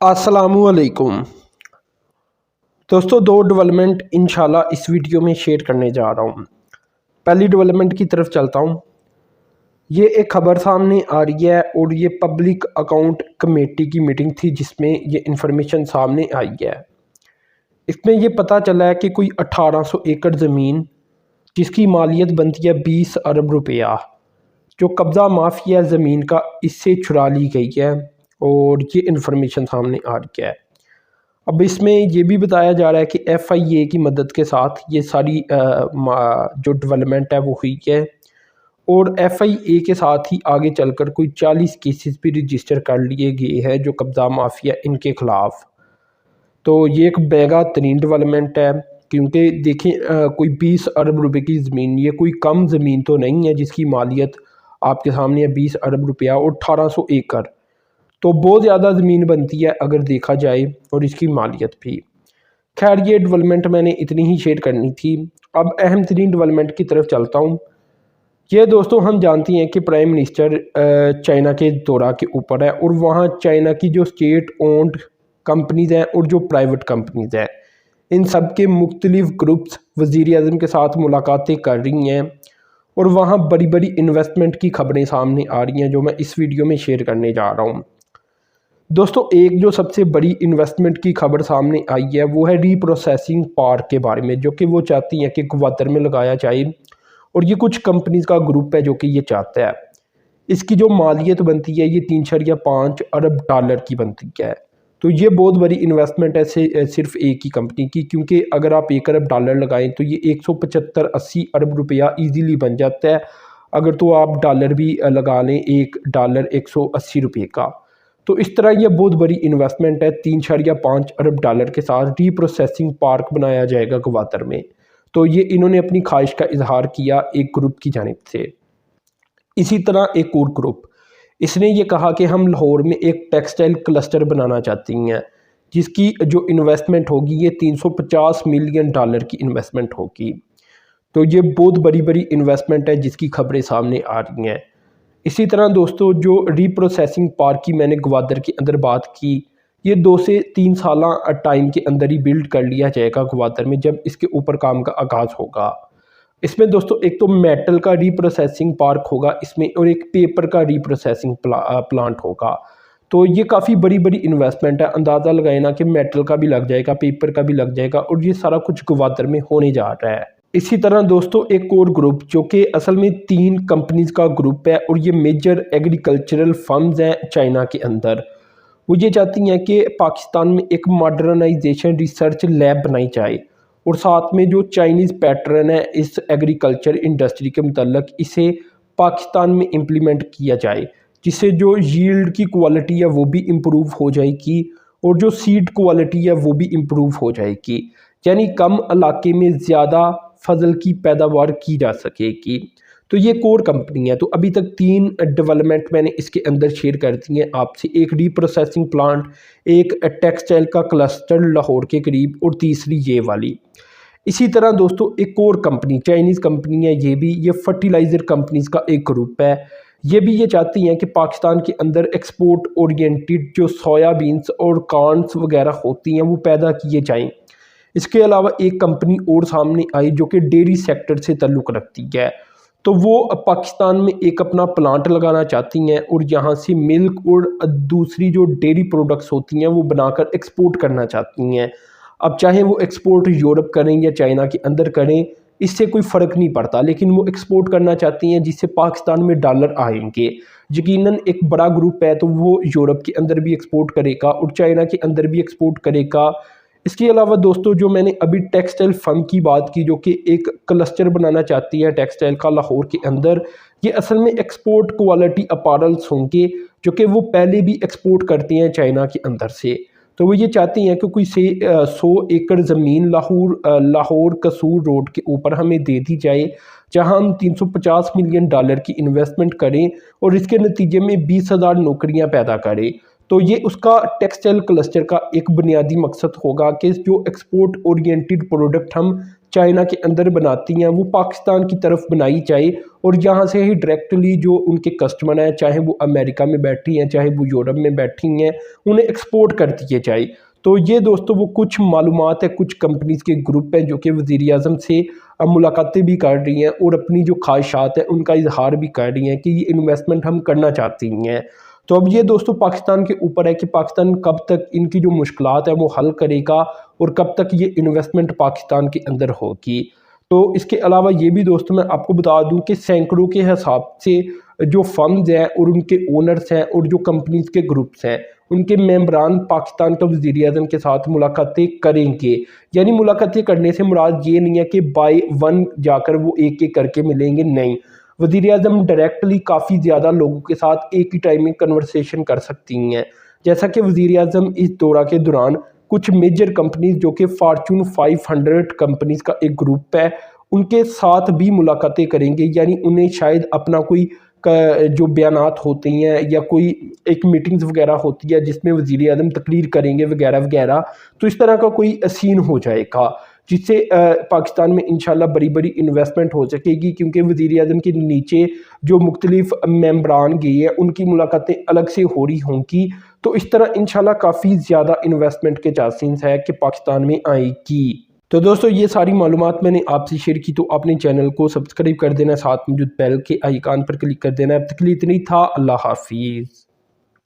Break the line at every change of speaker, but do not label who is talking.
अस्सलामुअलैकुम दोस्तों, दो डेवलपमेंट इंशाल्लाह इस वीडियो में शेयर करने जा रहा हूँ। पहली डेवलपमेंट की तरफ चलता हूँ। ये एक खबर सामने आ रही है और ये पब्लिक अकाउंट कमेटी की मीटिंग थी जिसमें ये इंफॉर्मेशन सामने आई है। इसमें ये पता चला है कि कोई 1800 एकड़ ज़मीन जिसकी मालियत बनती है 20 अरब रुपया, जो कब्ज़ा माफिया ज़मीन का इससे चुरा ली गई है और ये इंफॉर्मेशन सामने आ रही है। अब इसमें ये भी बताया जा रहा है कि FIA की मदद के साथ ये सारी जो डेवलपमेंट है वो हुई है और FIA के साथ ही आगे चलकर कोई 40 केसेस भी रजिस्टर कर लिए गए हैं जो कब्ज़ा माफिया इनके ख़िलाफ़। तो ये एक बेगा तरीन डेवलपमेंट है, क्योंकि देखें कोई 20 अरब रुपए की ज़मीन, ये कोई कम ज़मीन तो नहीं है जिसकी मालियत आपके सामने है 20 अरब रुपया और 1800 एकड़, तो बहुत ज़्यादा ज़मीन बनती है अगर देखा जाए और इसकी मालियत भी। खैर, ये डेवलपमेंट मैंने इतनी ही शेयर करनी थी। अब अहम तरीन डेवलपमेंट की तरफ चलता हूँ। ये दोस्तों, हम जानते हैं कि प्राइम मिनिस्टर चाइना के दौरा के ऊपर है और वहाँ चाइना की जो स्टेट ओन्ड कंपनीज़ हैं और जो प्राइवेट कंपनीज़ हैं, इन सब के मुख्तलिफ ग्रुप्स वज़ीर-ए-आज़म के साथ मुलाकातें कर रही हैं और वहाँ बड़ी बड़ी इन्वेस्टमेंट की खबरें सामने आ रही हैं जो मैं इस वीडियो में शेयर करने जा रहा हूँ। दोस्तों, एक जो सबसे बड़ी इन्वेस्टमेंट की खबर सामने आई है वो है रीप्रोसेसिंग पार्क के बारे में, जो कि वो चाहती हैं कि ग्वादर में लगाया जाए और ये कुछ कंपनीज का ग्रुप है जो कि ये चाहता है। इसकी जो मालियत बनती है ये 3.5 अरब डॉलर की बनती है। तो ये बहुत बड़ी इन्वेस्टमेंट है सिर्फ एक ही कंपनी की, क्योंकि अगर आप 1 अरब डॉलर लगाएं तो ये 175-80 अरब रुपया ईजीली बन जाता है। अगर तो आप डॉलर भी लगा लें, $1 180 रुपये का, तो इस तरह यह बहुत बड़ी इन्वेस्टमेंट है। 3.5 अरब डॉलर के साथ रीप्रोसेसिंग पार्क बनाया जाएगा ग्वादर में। तो ये इन्होंने अपनी ख्वाहिश का इजहार किया एक ग्रुप की जानिब से। इसी तरह एक और ग्रुप, इसने ये कहा कि हम लाहौर में एक टेक्सटाइल क्लस्टर बनाना चाहती हैं जिसकी जो इन्वेस्टमेंट होगी ये 350 मिलियन डॉलर की इन्वेस्टमेंट होगी। तो ये बहुत बड़ी बड़ी इन्वेस्टमेंट है जिसकी खबरें सामने आ रही हैं। इसी तरह दोस्तों, जो रीप्रोसेसिंग पार्क की मैंने ग्वादर के अंदर बात की, ये 2 से 3 साल टाइम के अंदर ही बिल्ड कर लिया जाएगा ग्वादर में जब इसके ऊपर काम का आगाज़ होगा। इसमें दोस्तों एक तो मेटल का रीप्रोसेसिंग पार्क होगा इसमें और एक पेपर का रीप्रोसेसिंग प्लांट होगा। तो ये काफ़ी बड़ी बड़ी इन्वेस्टमेंट है। अंदाज़ा लगाए ना कि मेटल का भी लग जाएगा, पेपर का भी लग जाएगा और ये सारा कुछ ग्वादर में होने जा रहा है। इसी तरह दोस्तों, एक और ग्रुप जो कि असल में 3 कंपनीज का ग्रुप है और ये मेजर एग्रीकल्चरल फर्म्स हैं चाइना के अंदर, वो ये चाहती हैं कि पाकिस्तान में एक मॉडर्नाइजेशन रिसर्च लैब बनाई जाए और साथ में जो चाइनीज़ पैटर्न है इस एग्रीकल्चर इंडस्ट्री के मतलब इसे पाकिस्तान में इम्प्लीमेंट किया जाए, जिससे जो यील्ड की क्वालिटी है वो भी इम्प्रूव हो जाएगी और जो सीड क्वालिटी है वो भी इम्प्रूव हो जाएगी, यानी कम इलाके में ज़्यादा फसल की पैदावार की जा सकेगी। तो ये कोर कंपनी है। तो अभी तक 3 डेवलपमेंट मैंने इसके अंदर शेयर कर दी हैं आपसे, एक रीप्रोसेसिंग प्लांट, एक टेक्सटाइल का क्लस्टर लाहौर के करीब और तीसरी ये वाली। इसी तरह दोस्तों, एक और कंपनी चाइनीज़ कंपनी है, ये फर्टिलाइज़र कंपनीज़ का एक ग्रुप है। ये भी ये चाहती हैं कि पाकिस्तान के अंदर एक्सपोर्ट ओरिएंटेड जो सोयाबीन्स और कॉर्न्स वगैरह होती हैं वो पैदा किए जाएँ। इसके अलावा एक कंपनी और सामने आई जो कि डेयरी सेक्टर से ताल्लुक़ रखती है। तो वो पाकिस्तान में एक अपना प्लांट लगाना चाहती हैं और यहाँ से मिल्क और दूसरी जो डेयरी प्रोडक्ट्स होती हैं वो बनाकर एक्सपोर्ट करना चाहती हैं। अब चाहे वो एक्सपोर्ट यूरोप करें या चाइना के अंदर करें, इससे कोई फ़र्क नहीं पड़ता, लेकिन वो एक्सपोर्ट करना चाहती हैं जिससे पाकिस्तान में डॉलर आएंगे। यकीनन एक बड़ा ग्रुप है तो वो यूरोप के अंदर भी एक्सपोर्ट करेगा और चाइना के अंदर भी एक्सपोर्ट करेगा। इसके अलावा दोस्तों, जो मैंने अभी टेक्सटाइल फर्म की बात की जो कि एक क्लस्टर बनाना चाहती है टेक्सटाइल का लाहौर के अंदर, ये असल में एक्सपोर्ट क्वालिटी अपैरल्स होंगे जो कि वो पहले भी एक्सपोर्ट करती हैं चाइना के अंदर से। तो वो ये चाहती हैं कि कोई 100 एकड़ ज़मीन लाहौर कसूर रोड के ऊपर हमें दे दी जाए, जहां हम 350 मिलियन डॉलर की इन्वेस्टमेंट करें और इसके नतीजे में 20,000 नौकरियां पैदा करें। तो ये उसका टेक्सटाइल क्लस्टर का एक बुनियादी मकसद होगा कि जो एक्सपोर्ट ओरिएंटेड प्रोडक्ट हम चाइना के अंदर बनाती हैं वो पाकिस्तान की तरफ बनाई जाए और यहाँ से ही डायरेक्टली जो उनके कस्टमर हैं, चाहे वो अमेरिका में बैठी हैं चाहे वो यूरोप में बैठी हैं, उन्हें एक्सपोर्ट कर दिए जाए। तो ये दोस्तों वो कुछ मालूमात है, कुछ कंपनीज़ के ग्रुप हैं जो कि वज़ीर आज़म से मुलाकातें भी कर रही हैं और अपनी जो ख्वाहिशात हैं उनका इजहार भी कर रही हैं कि ये इन्वेस्टमेंट हम करना चाहती हैं। तो अब ये दोस्तों पाकिस्तान के ऊपर है कि पाकिस्तान कब तक इनकी जो मुश्किलात है वो हल करेगा और कब तक ये इन्वेस्टमेंट पाकिस्तान के अंदर होगी। तो इसके अलावा ये भी दोस्तों मैं आपको बता दूं कि सैकड़ों के हिसाब से जो फंड्स हैं और उनके ओनर्स हैं और जो कंपनीज के ग्रुप्स हैं उनके मेंबरान पाकिस्तान का वज़ीर आज़म के साथ मुलाकातें करेंगे। यानी मुलाकातें करने से मुराद ये नहीं है कि बाय वन जाकर वो एक एक करके मिलेंगे, नहीं। वज़ीर आज़म डायरेक्टली काफ़ी ज़्यादा लोगों के साथ एक ही टाइम में कन्वर्सेशन कर सकती हैं। जैसा कि वज़ीर आज़म इस दौरा के दौरान कुछ मेजर कंपनीज जो कि फॉर्चून 500 कंपनीज का एक ग्रुप है उनके साथ भी मुलाकातें करेंगे। यानी उन्हें शायद अपना कोई जो बयानात होते हैं या कोई एक मीटिंग्स वगैरह होती है जिसमें वज़ीर आज़म तकरीर करेंगे वगैरह वगैरह, तो इस तरह का कोई सीन हो जाएगा जिससे पाकिस्तान में इंशाल्लाह बड़ी बड़ी इन्वेस्टमेंट हो सकेगी। क्योंकि वज़ीर आज़म के नीचे जो मुख्तलिफ मेंबरान गए हैं उनकी मुलाकातें अलग से हो रही होंगी। तो इस तरह इंशाल्लाह काफ़ी ज़्यादा इन्वेस्टमेंट के चांसेस है कि पाकिस्तान में आएगी। तो दोस्तों ये सारी मालूमात मैंने आपसे शेयर की, तो आपने चैनल को सब्सक्राइब कर देना, साथ मौजूद बेल के आइकान पर क्लिक कर देना। अब तक के लिए इतना ही था। अल्लाह हाफिज़।